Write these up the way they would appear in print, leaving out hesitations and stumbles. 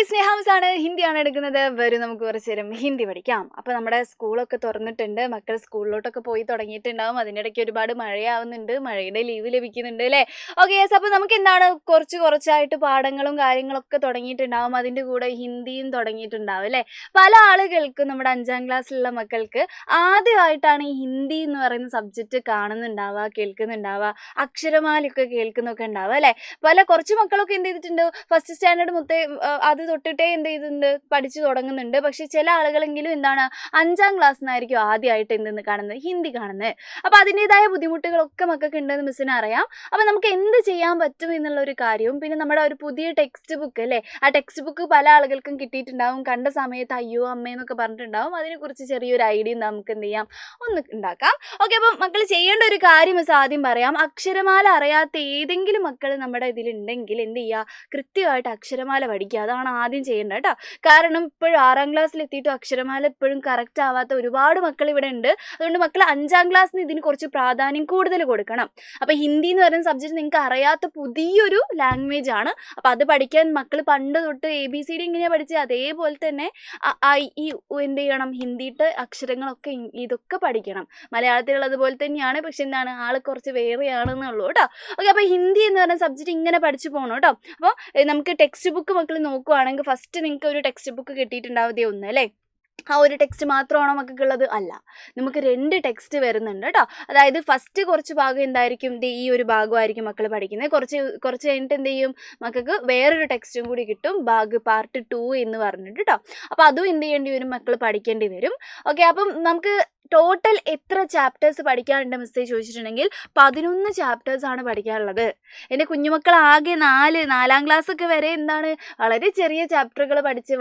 സ്നേഹാംസാണ് ഹിന്ദിയാണ് എടുക്കുന്നത്. വരും നമുക്ക് കുറച്ച് നേരം ഹിന്ദി പഠിക്കാം. അപ്പോൾ നമ്മുടെ സ്കൂളൊക്കെ തുറന്നിട്ടുണ്ട്, മക്കൾ സ്കൂളിലോട്ടൊക്കെ പോയി തുടങ്ങിയിട്ടുണ്ടാവും. അതിൻ്റെ ഇടയ്ക്ക് ഒരുപാട് മഴയാവുന്നുണ്ട്, മഴയുടെ ലീവ് ലഭിക്കുന്നുണ്ട് അല്ലേ? Okay yes. അപ്പോൾ നമുക്ക് എന്താണ് കുറച്ചായിട്ട് പാഠങ്ങളും കാര്യങ്ങളൊക്കെ തുടങ്ങിയിട്ടുണ്ടാവും. അതിൻ്റെ കൂടെ ഹിന്ദിയും തുടങ്ങിയിട്ടുണ്ടാവും അല്ലേ? പല ആളുകൾക്കും നമ്മുടെ 5ാം ക്ലാസ്സിലുള്ള മക്കൾക്ക് ആദ്യമായിട്ടാണ് ഈ ഹിന്ദി എന്ന് പറയുന്ന സബ്ജക്റ്റ് കാണുന്നുണ്ടാവുക, കേൾക്കുന്നുണ്ടാവുക, അക്ഷരമാലയൊക്കെ കേൾക്കുന്നൊക്കെ ഉണ്ടാവുക അല്ലേ? കുറച്ച് മക്കളൊക്കെ എന്ത് ചെയ്തിട്ടുണ്ട്, ഫസ്റ്റ് സ്റ്റാൻഡേർഡ് അത് തൊട്ടിട്ടേ എന്ത് ചെയ്തിട്ടുണ്ട്, പഠിച്ചു തുടങ്ങുന്നുണ്ട്. പക്ഷെ ചില ആളുകളെങ്കിലും എന്താണ് 5ാം ക്ലാസ്സിനായിരിക്കും ആദ്യമായിട്ട് എന്തെന്ന് കാണുന്നത്, ഹിന്ദി കാണുന്നത്. അപ്പോൾ അതിൻ്റെതായ ബുദ്ധിമുട്ടുകളൊക്കെ മക്കൾക്ക് ഉണ്ടെന്ന് മിസ്സിന് അറിയാം. അപ്പോൾ നമുക്ക് എന്ത് ചെയ്യാൻ പറ്റും എന്നുള്ള ഒരു കാര്യവും, പിന്നെ നമ്മുടെ ഒരു പുതിയ ടെക്സ്റ്റ് ബുക്ക് അല്ലേ, ആ ടെക്സ്റ്റ് ബുക്ക് പല ആളുകൾക്കും കിട്ടിയിട്ടുണ്ടാവും. കണ്ട സമയത്ത് അയ്യോ അമ്മയെന്നൊക്കെ പറഞ്ഞിട്ടുണ്ടാവും. അതിനെക്കുറിച്ച് ചെറിയൊരു ഐഡിയ നമുക്ക് എന്ത് ചെയ്യാം, ഒന്ന് ഉണ്ടാക്കാം. ഓക്കെ, അപ്പം മക്കൾ ചെയ്യേണ്ട ഒരു കാര്യം മിസ് ആദ്യം പറയാം. അക്ഷരമാല അറിയാത്ത ഏതെങ്കിലും മക്കൾ നമ്മുടെ ഇതിലുണ്ടെങ്കിൽ എന്ത് ചെയ്യുക, കൃത്യമായിട്ട് അക്ഷരമാല പഠിക്കുക. അതാണ് ആദ്യം ചെയ്യേണ്ടത് കേട്ടോ. കാരണം ഇപ്പോഴും 6ാം ക്ലാസ്സിൽ എത്തിയിട്ടും അക്ഷരമാല ഇപ്പോഴും കറക്റ്റ് ആവാത്ത ഒരുപാട് മക്കൾ ഇവിടെ ഉണ്ട്. അതുകൊണ്ട് മക്കൾ 5ാം ക്ലാസ്സിന് ഇതിന് കുറച്ച് പ്രാധാന്യം കൂടുതൽ കൊടുക്കണം. അപ്പോൾ ഹിന്ദി എന്ന് പറയുന്ന സബ്ജക്റ്റ് നിങ്ങൾക്ക് അറിയാത്ത പുതിയൊരു ലാംഗ്വേജ് ആണ്. അപ്പോൾ അത് പഠിക്കാൻ മക്കൾ പണ്ട് തൊട്ട് ABCD ഇങ്ങനെയാണ് പഠിച്ചത്, അതേപോലെ തന്നെ ഈ എന്ത് ചെയ്യണം, ഹിന്ദിയുടെ അക്ഷരങ്ങളൊക്കെ ഇതൊക്കെ പഠിക്കണം. മലയാളത്തിലുള്ളതുപോലെ തന്നെയാണ്, പക്ഷെ എന്താണ് ആൾ കുറച്ച് വേറെയാണെന്നുള്ളൂ കേട്ടോ. ഓക്കെ, അപ്പോൾ ഹിന്ദി എന്ന് പറയുന്ന സബ്ജക്റ്റ് ഇങ്ങനെ പഠിച്ചു പോകണം കേട്ടോ. അപ്പോൾ നമുക്ക് ടെക്സ്റ്റ് ബുക്ക് മക്കൾ നോക്കുവാണെങ്കിൽ ഫസ്റ്റ് നിങ്ങൾക്ക് ഒരു ടെക്സ്റ്റ് ബുക്ക് കിട്ടിയിട്ടുണ്ടാവുന്നതേ ഒന്ന് അല്ലേ? ആ ഒരു ടെക്സ്റ്റ് മാത്രമാണോ മക്കൾക്കുള്ളത്? അല്ല, നമുക്ക് 2 ടെക്സ്റ്റ് വരുന്നുണ്ട് കേട്ടോ. അതായത് ഫസ്റ്റ് കുറച്ച് ഭാഗം എന്തായിരിക്കും, ഈ ഒരു ഭാഗമായിരിക്കും മക്കൾ പഠിക്കുന്നത്. കുറച്ച് കഴിഞ്ഞിട്ട് എന്ത് ചെയ്യും, മക്കൾക്ക് വേറൊരു ടെക്സ്റ്റും കൂടി കിട്ടും, പാർട്ട് 2 എന്ന് പറഞ്ഞിട്ട് കേട്ടോ. അപ്പോൾ അതും എന്ത് ചെയ്യേണ്ടി വരും, മക്കൾ പഠിക്കേണ്ടി വരും. ഓക്കെ, അപ്പം നമുക്ക് ടോട്ടൽ എത്ര ചാപ്റ്റേഴ്സ് പഠിക്കാനുണ്ട് മിസ്സേ ചോദിച്ചിട്ടുണ്ടെങ്കിൽ 11 ചാപ്റ്റേഴ്സാണ് പഠിക്കാനുള്ളത്. എൻ്റെ കുഞ്ഞുമക്കൾ ആകെ 4ാം ക്ലാസ്സൊക്കെ വരെ എന്താണ് വളരെ ചെറിയ ചാപ്റ്ററുകൾ പഠിച്ച്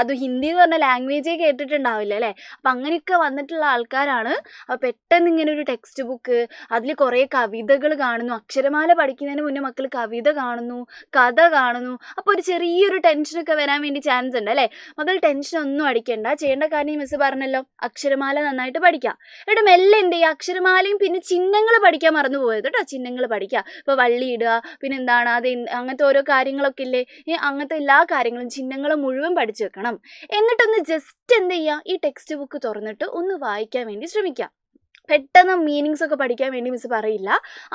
അത് ഹിന്ദി എന്ന് പറഞ്ഞ ലാംഗ്വേജേ കേട്ടിട്ടുണ്ടാവില്ല അല്ലേ? അപ്പം അങ്ങനെയൊക്കെ വന്നിട്ടുള്ള ആൾക്കാരാണ്. അപ്പോൾ പെട്ടെന്ന് ഇങ്ങനെ ഒരു ടെക്സ്റ്റ് ബുക്ക്, അതിൽ കുറേ കവിതകൾ കാണുന്നു. അക്ഷരമാല പഠിക്കുന്നതിന് മുന്നേ മക്കൾ കവിത കാണുന്നു, കഥ കാണുന്നു. അപ്പോൾ ഒരു ചെറിയൊരു ടെൻഷനൊക്കെ വരാൻ വേണ്ടി ചാൻസ് ഉണ്ട് അല്ലേ? മക്കൾ ടെൻഷനൊന്നും അടിക്കണ്ട. ചെയ്യേണ്ട കാര്യം മിസ് പറഞ്ഞല്ലോ, അക്ഷരമാല നന്നായിട്ട് പഠിക്കാം. എന്നിട്ട് മെല്ലെ എന്ത് ചെയ്യുക, അക്ഷരമാലയും പിന്നെ ചിഹ്നങ്ങൾ പഠിക്കാൻ മറന്നു പോയത് കേട്ടോ. ചിഹ്നങ്ങൾ പഠിക്കുക. ഇപ്പോൾ വള്ളി ഇടുക, പിന്നെ എന്താണ് അത്, അങ്ങനത്തെ ഓരോ കാര്യങ്ങളൊക്കെ ഇല്ലേ, അങ്ങനത്തെ എല്ലാ കാര്യങ്ങളും ചിഹ്നങ്ങളും മുഴുവൻ പഠിച്ചു വെക്കണം. എന്നിട്ടൊന്ന് ജസ്റ്റ് എന്ത് ചെയ്യുക, ഈ ടെക്സ്റ്റ് ബുക്ക് തുറന്നിട്ട് ഒന്ന് വായിക്കാൻ വേണ്ടി ശ്രമിക്കുക. പെട്ടെന്ന് മീനിങ്സ് ഒക്കെ പഠിക്കാൻ വേണ്ടി മിസ് പറയില്ല.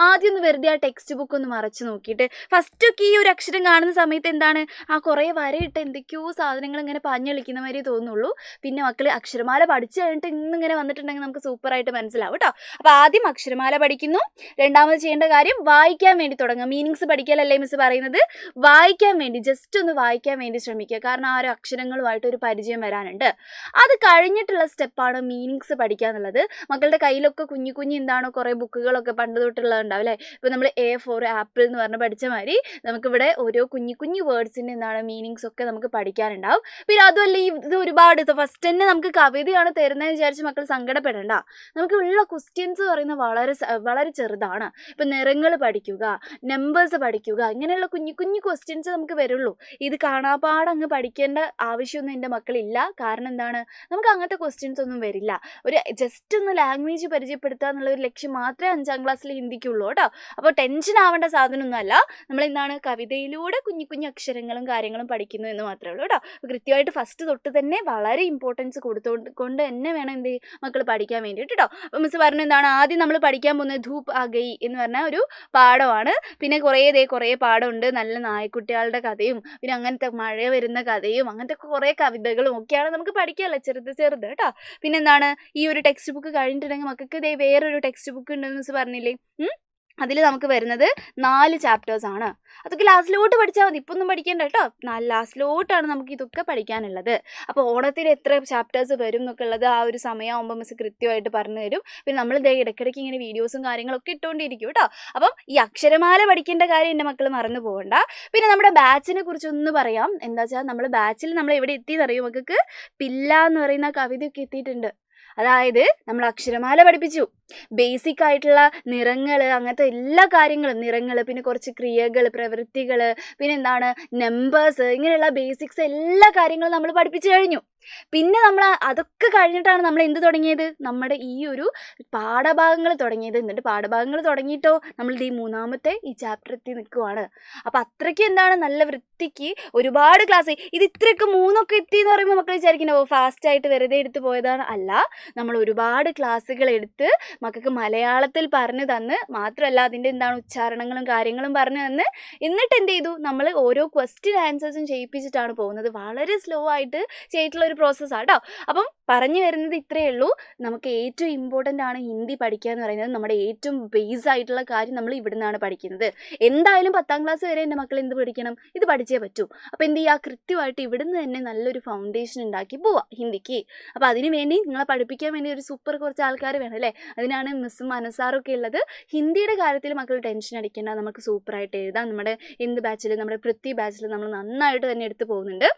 ആദ്യം ഒന്ന് വെറുതെ ആ ടെക്സ്റ്റ് ബുക്ക് ഒന്ന് മറച്ച് നോക്കിയിട്ട് ഫസ്റ്റൊക്കെ ഈ ഒരു അക്ഷരം കാണുന്ന സമയത്ത് എന്താണ്, കുറേ വരയിട്ട് എന്തൊക്കെയോ സാധനങ്ങൾ ഇങ്ങനെ പാഞ്ഞു കളിക്കുന്ന മാതിരി തോന്നുള്ളൂ. പിന്നെ മക്കൾ അക്ഷരമാല പഠിച്ചു കഴിഞ്ഞിട്ട് ഇന്നിങ്ങനെ വന്നിട്ടുണ്ടെങ്കിൽ നമുക്ക് സൂപ്പറായിട്ട് മനസ്സിലാവും കേട്ടോ. അപ്പോൾ ആദ്യം അക്ഷരമാല പഠിക്കുന്നു. രണ്ടാമത് ചെയ്യേണ്ട കാര്യം വായിക്കാൻ വേണ്ടി തുടങ്ങുക. മീനിങ്സ് പഠിക്കലല്ലേ മിസ് പറയുന്നത്, വായിക്കാൻ വേണ്ടി ജസ്റ്റ് ഒന്ന് വായിക്കാൻ വേണ്ടി ശ്രമിക്കുക. കാരണം ആ ഒരു അക്ഷരങ്ങളുമായിട്ട് ഒരു പരിചയം വരാനുണ്ട്. അത് കഴിഞ്ഞിട്ടുള്ള സ്റ്റെപ്പാണ് മീനിങ്സ് പഠിക്കുക എന്നുള്ളത്. മക്കളുടെ കയ്യിലൊക്കെ കുഞ്ഞു എന്താണോ കുറേ ബുക്കുകളൊക്കെ പണ്ട് തൊട്ടുള്ളതുണ്ടാവും അല്ലേ? ഇപ്പോൾ നമ്മൾ A for ആപ്പിൾ എന്ന് പറഞ്ഞ് പഠിച്ച മാതിരി നമുക്കിവിടെ ഓരോ കുഞ്ഞു വേർഡ്സിൻ്റെ എന്താണ് മീനിങ്സ് ഒക്കെ നമുക്ക് പഠിക്കാനുണ്ടാവും. പിന്നെ അതുമല്ല ഇത് ഒരുപാട് ഫസ്റ്റ് തന്നെ നമുക്ക് കവിതയാണ് തരുന്നതെന്ന് വിചാരിച്ച് മക്കൾ സങ്കടപ്പെടേണ്ട. നമുക്ക് ഉള്ള ക്വസ്റ്റ്യൻസ് പറയുന്നത് വളരെ ചെറുതാണ്. ഇപ്പം നിറങ്ങൾ പഠിക്കുക, നമ്പേഴ്സ് പഠിക്കുക, ഇങ്ങനെയുള്ള കുഞ്ഞു ക്വസ്റ്റ്യൻസ് നമുക്ക് വരുള്ളൂ. ഇത് കാണാപ്പാടങ്ങ് പഠിക്കേണ്ട ആവശ്യമൊന്നും എൻ്റെ മക്കളില്ല. കാരണം എന്താണ്, നമുക്ക് അങ്ങനത്തെ ക്വസ്റ്റ്യൻസ് ഒന്നും വരില്ല. ഒരു ജസ്റ്റ് ഒന്ന് ലാംഗ്വേജ് പരിചയപ്പെടുത്തുക എന്നുള്ള ഒരു ലക്ഷ്യം മാത്രമേ 5ാം ക്ലാസ്സിൽ ഹിന്ദിക്കുള്ളൂ കേട്ടോ. അപ്പോൾ ടെൻഷൻ ആവേണ്ട സാധനമൊന്നുമല്ല. നമ്മളെന്താണ് കവിതയിലൂടെ കുഞ്ഞു അക്ഷരങ്ങളും കാര്യങ്ങളും പഠിക്കുന്നു എന്ന് മാത്രമേ ഉള്ളൂ കേട്ടോ. അപ്പോൾ കൃത്യമായിട്ട് ഫസ്റ്റ് തൊട്ട് തന്നെ വളരെ ഇമ്പോർട്ടൻസ് കൊണ്ട് തന്നെ വേണം എന്ത് മക്കൾ പഠിക്കാൻ വേണ്ടിയിട്ട് കേട്ടോ. അപ്പോൾ മിസ് പറഞ്ഞു എന്താണ് ആദ്യം നമ്മൾ പഠിക്കാൻ പോകുന്നത് ധൂപ് ആ ഗൈ എന്ന് പറഞ്ഞ ഒരു പാഠമാണ്. പിന്നെ കുറേ പാഠമുണ്ട്. നല്ല നായ്ക്കുട്ടികളുടെ കഥയും പിന്നെ അങ്ങനത്തെ മഴ വരുന്ന കഥയും അങ്ങനത്തെ കുറേ കവിതകളും ഒക്കെയാണ് നമുക്ക് പഠിക്കാമല്ലോ, ചെറുത് കേട്ടോ. പിന്നെ എന്താണ് ഈ ഒരു ടെക്സ്റ്റ് ബുക്ക് കഴിഞ്ഞിട്ടുണ്ടെങ്കിൽ മക്കൾക്ക് വേറൊരു ടെക്സ്റ്റ് ബുക്ക് ഉണ്ടെന്ന് മിസ് പറഞ്ഞില്ലേ, അതിൽ നമുക്ക് വരുന്നത് 4 ചാപ്റ്റേഴ്സാണ്. അതൊക്കെ ലാസ്റ്റിലോട്ട് പഠിച്ചാൽ മതി, ഇപ്പം ഒന്നും പഠിക്കേണ്ട കേട്ടോ. ലാസ്റ്റിലോട്ടാണ് നമുക്ക് ഇതൊക്കെ പഠിക്കാനുള്ളത്. അപ്പോൾ ഓണത്തിന് എത്ര ചാപ്റ്റേഴ്സ് വരും എന്നൊക്കെ ഉള്ളത് ആ ഒരു സമയമാകുമ്പോൾ മിസ് കൃത്യമായിട്ട് പറഞ്ഞു തരും. പിന്നെ നമ്മൾ ഇടയ്ക്കിടയ്ക്ക് ഇങ്ങനെ വീഡിയോസും കാര്യങ്ങളൊക്കെ ഇട്ടുകൊണ്ടിരിക്കും കേട്ടോ. അപ്പം ഈ അക്ഷരമാല പഠിക്കേണ്ട കാര്യം എൻ്റെ മക്കൾ മറന്നു പോകണ്ട. പിന്നെ നമ്മുടെ ബാച്ചിനെ കുറിച്ചൊന്ന് പറയാം. എന്താ വെച്ചാൽ നമ്മൾ ബാച്ചിൽ നമ്മൾ എവിടെ എത്തിയെന്നറിയും മക്കൾക്ക്, പില്ല എന്ന് പറയുന്ന കവിതയൊക്കെ എത്തിയിട്ടുണ്ട്. അതായത് നമ്മൾ അക്ഷരമാല പഠിപ്പിച്ചു, ബേസിക് ആയിട്ടുള്ള നിറങ്ങൾ, അങ്ങനത്തെ എല്ലാ കാര്യങ്ങളും, നിറങ്ങൾ, പിന്നെ കുറച്ച് ക്രിയകൾ, പ്രവൃത്തികൾ, പിന്നെ എന്താണ് നമ്പേഴ്സ്, ഇങ്ങനെയുള്ള ബേസിക്സ് എല്ലാ കാര്യങ്ങളും നമ്മൾ പഠിപ്പിച്ചു കഴിഞ്ഞു. പിന്നെ നമ്മൾ അതൊക്കെ കഴിഞ്ഞിട്ടാണ് നമ്മൾ എന്ത് തുടങ്ങിയത്? നമ്മുടെ ഈ ഒരു പാഠഭാഗങ്ങൾ തുടങ്ങിയത്. എന്നിട്ട് പാഠഭാഗങ്ങൾ തുടങ്ങിയിട്ടോ നമ്മൾ ഈ മൂന്നാമത്തെ ഈ ചാപ്റ്റർ എത്തി നിൽക്കുവാണ്. അപ്പം അത്രയ്ക്ക് എന്താണ് നല്ല വൃത്തിക്ക് ഒരുപാട് ക്ലാസ് ഇത് ഇത്രയൊക്കെ 3ഒക്കെ എത്തി എന്ന് പറയുമ്പോൾ മക്കൾ വിചാരിക്കുന്നത് ഓ ഫാസ്റ്റായിട്ട് വെറുതെ എടുത്ത് പോയതാണ്. അല്ല, നമ്മൾ ഒരുപാട് ക്ലാസ്സുകൾ എടുത്ത് മക്കൾക്ക് മലയാളത്തിൽ പറഞ്ഞു തന്ന്, മാത്രമല്ല അതിൻ്റെ എന്താണ് ഉച്ചാരണങ്ങളും കാര്യങ്ങളും പറഞ്ഞു തന്ന്, എന്നിട്ട് എന്ത് ചെയ്തു? നമ്മൾ ഓരോ ക്വസ്റ്റ്യൻ ആൻസേഴ്സും ചെയ്യിപ്പിച്ചിട്ടാണ് പോകുന്നത്. വളരെ സ്ലോ ആയിട്ട് ചെയ്തിട്ടുള്ള ഒരു പ്രോസസ്സാണ് കേട്ടോ. അപ്പം പറഞ്ഞു വരുന്നത് ഇത്രയേ ഉള്ളൂ. നമുക്ക് ഏറ്റവും ഇമ്പോർട്ടൻ്റ് ആണ് ഹിന്ദി പഠിക്കുക എന്ന് പറയുന്നത്. നമ്മുടെ ഏറ്റവും ബേസ് ആയിട്ടുള്ള കാര്യം നമ്മൾ ഇവിടെ നിന്നാണ് പഠിക്കുന്നത്. എന്തായാലും 10ാം ക്ലാസ് വരെ എൻ്റെ മക്കൾ എന്ത് പഠിക്കണം? ഇത് പഠിച്ചേ പറ്റൂ. അപ്പോൾ എന്ത് ചെയ്യുക? കൃത്യമായിട്ട് ഇവിടുന്ന് തന്നെ നല്ലൊരു ഫൗണ്ടേഷൻ ഉണ്ടാക്കി പോവാം ഹിന്ദിക്ക്. അപ്പോൾ അതിന് വേണ്ടി നിങ്ങളെ പഠിപ്പിക്കാൻ വേണ്ടി ഒരു സൂപ്പർ കുറച്ച് ആൾക്കാർ വേണം അല്ലേ? അതിനാണ് മിസ്സും മനസ്സാറൊക്കെ ഉള്ളത്. ഹിന്ദിയുടെ കാര്യത്തിൽ മക്കൾ ടെൻഷൻ അടിക്കേണ്ട, നമുക്ക് സൂപ്പറായിട്ട് എഴുതാം. നമ്മുടെ എന്ത് ബാച്ചിൽ, നമ്മുടെ പൃഥ്വി ബാച്ചിൽ നമ്മൾ നന്നായിട്ട് തന്നെ എടുത്തു പോകുന്നുണ്ട്.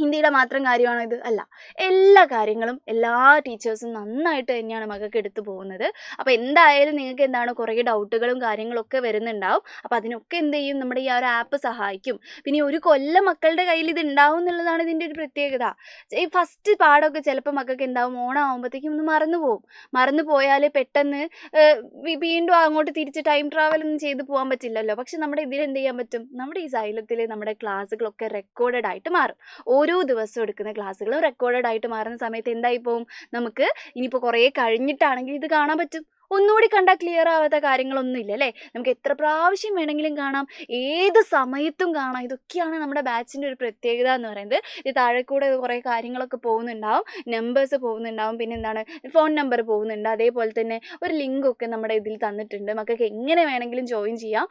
ഹിന്ദിയുടെ മാത്രം കാര്യമാണോ ഇത്? അല്ല, എല്ലാ കാര്യങ്ങളും എല്ലാ ടീച്ചേഴ്സും നന്നായിട്ട് തന്നെയാണ് മക്കൾക്ക് എടുത്തു പോകുന്നത്. അപ്പോൾ എന്തായാലും നിങ്ങൾക്ക് എന്താണ് കുറേ ഡൗട്ടുകളും കാര്യങ്ങളൊക്കെ വരുന്നുണ്ടാവും. അപ്പോൾ അതിനൊക്കെ എന്ത് ചെയ്യും? നമ്മുടെ ഈ ഒരു ആപ്പ് സഹായിക്കും. പിന്നെ ഒരു കൊല്ലം മക്കളുടെ കയ്യിൽ ഇത് ഉണ്ടാവും എന്നുള്ളതാണ് ഇതിൻ്റെ ഒരു പ്രത്യേകത. ഈ ഫസ്റ്റ് പാഠമൊക്കെ ചിലപ്പോൾ മക്കൾക്ക് എന്താവും? ഓണം ആകുമ്പോഴത്തേക്കും ഒന്ന് മറന്നു പോകും. മറന്നു പോയാൽ പെട്ടെന്ന് വീണ്ടും അങ്ങോട്ട് തിരിച്ച് ടൈം ട്രാവൽ ഒന്നും ചെയ്ത് പോകാൻ പറ്റില്ലല്ലോ. പക്ഷെ നമ്മുടെ ഇതിൽ എന്ത് ചെയ്യാൻ പറ്റും? നമ്മുടെ ഈ സൈലത്തിൽ നമ്മുടെ ക്ലാസ്സുകളൊക്കെ റെക്കോർഡഡ് ആയിട്ട് മാറും. ഓരോ ദിവസവും എടുക്കുന്ന ക്ലാസ്സുകളും റെക്കോർഡഡ് ആയിട്ട് മാറുന്ന സമയത്ത് എന്തായി പോവും? നമുക്ക് ഇനിയിപ്പോൾ കുറേ കഴിഞ്ഞിട്ടാണെങ്കിൽ ഇത് കാണാൻ പറ്റും. ഒന്നുകൂടി കണ്ടാൽ ക്ലിയർ ആവാത്ത കാര്യങ്ങളൊന്നുമില്ല അല്ലേ? നമുക്ക് എത്ര പ്രാവശ്യം വേണമെങ്കിലും കാണാം, ഏത് സമയത്തും കാണാം. ഇതൊക്കെയാണ് നമ്മുടെ ബാച്ചിൻ്റെ ഒരു പ്രത്യേകത എന്ന് പറയുന്നത്. ഇത് താഴെ കൂടെ കുറേ കാര്യങ്ങളൊക്കെ പോകുന്നുണ്ടാവും, നമ്പേഴ്സ് പോകുന്നുണ്ടാവും, പിന്നെ എന്താണ് ഫോൺ നമ്പർ പോകുന്നുണ്ട്. അതേപോലെ തന്നെ ഒരു ലിങ്കൊക്കെ നമ്മുടെ ഇതിൽ തന്നിട്ടുണ്ട്. മക്കൾക്ക് എങ്ങനെ വേണമെങ്കിലും ജോയിൻ ചെയ്യാം.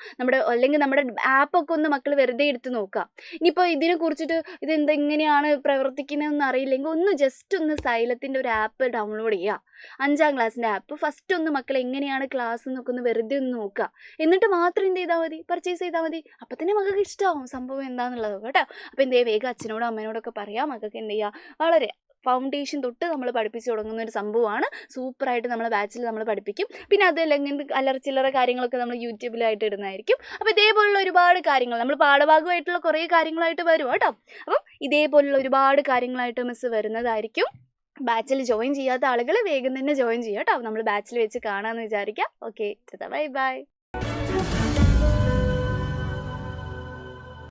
അല്ലെങ്കിൽ നമ്മുടെ ആപ്പൊക്കെ ഒന്ന് മക്കൾ വെറുതെ എടുത്ത് നോക്കാം. ഇനിയിപ്പോൾ ഇതിനെ കുറിച്ചിട്ട് ഇതെന്തെങ്ങനെയാണ് പ്രവർത്തിക്കുന്നതെന്ന് അറിയില്ലെങ്കിൽ ഒന്ന് ജസ്റ്റ് ഒന്ന് സൈലത്തിൻ്റെ ഒരു ആപ്പ് ഡൗൺലോഡ് ചെയ്യുക. 5ാം ക്ലാസ്സിൻ്റെ ആപ്പ് ഫസ്റ്റ് ഒന്ന് മക്കൾ എങ്ങനെയാണ് ക്ലാസ് എന്നൊക്കെ ഒന്ന് വെറുതെ ഒന്ന് നോക്കുക. എന്നിട്ട് മാത്രം എന്ത് ചെയ്താൽ മതി? പർച്ചേസ് ചെയ്താൽ മതി. അപ്പം തന്നെ മക്കൾക്ക് ഇഷ്ടമാവും സംഭവം എന്താണെന്നുള്ളത് കേട്ടോ. അപ്പോൾ എന്ത് ചെയ്യുക? വേഗം അച്ഛനോടും അമ്മേനോടൊക്കെ പറയാം. മക്കൾക്ക് എന്ത് ചെയ്യുക? വളരെ ഫൗണ്ടേഷൻ തൊട്ട് നമ്മൾ പഠിപ്പിച്ച് തുടങ്ങുന്ന ഒരു സംഭവമാണ്. സൂപ്പറായിട്ട് നമ്മളെ ബാച്ചിൽ നമ്മൾ പഠിപ്പിക്കും. പിന്നെ അതല്ലെങ്കിൽ അല്ലറച്ചില്ലറ കാര്യങ്ങളൊക്കെ നമ്മൾ യൂട്യൂബിലായിട്ട് ഇടുന്നതായിരിക്കും. അപ്പോൾ ഇതേപോലുള്ള ഒരുപാട് കാര്യങ്ങൾ നമ്മൾ പാഠഭാഗമായിട്ടുള്ള കുറേ കാര്യങ്ങളായിട്ട് വരും കേട്ടോ. അപ്പം ഇതേപോലുള്ള ഒരുപാട് കാര്യങ്ങളായിട്ട് മിസ്സ് വരുന്നതായിരിക്കും. ബാച്ചിൽ ജോയിൻ ചെയ്യാത്ത ആളുകൾ വേഗം തന്നെ ജോയിൻ ചെയ്യാം കേട്ടോ. നമ്മൾ ബാച്ചിൽ വെച്ച് കാണാമെന്ന് വിചാരിക്കാം. Okay, bye bye.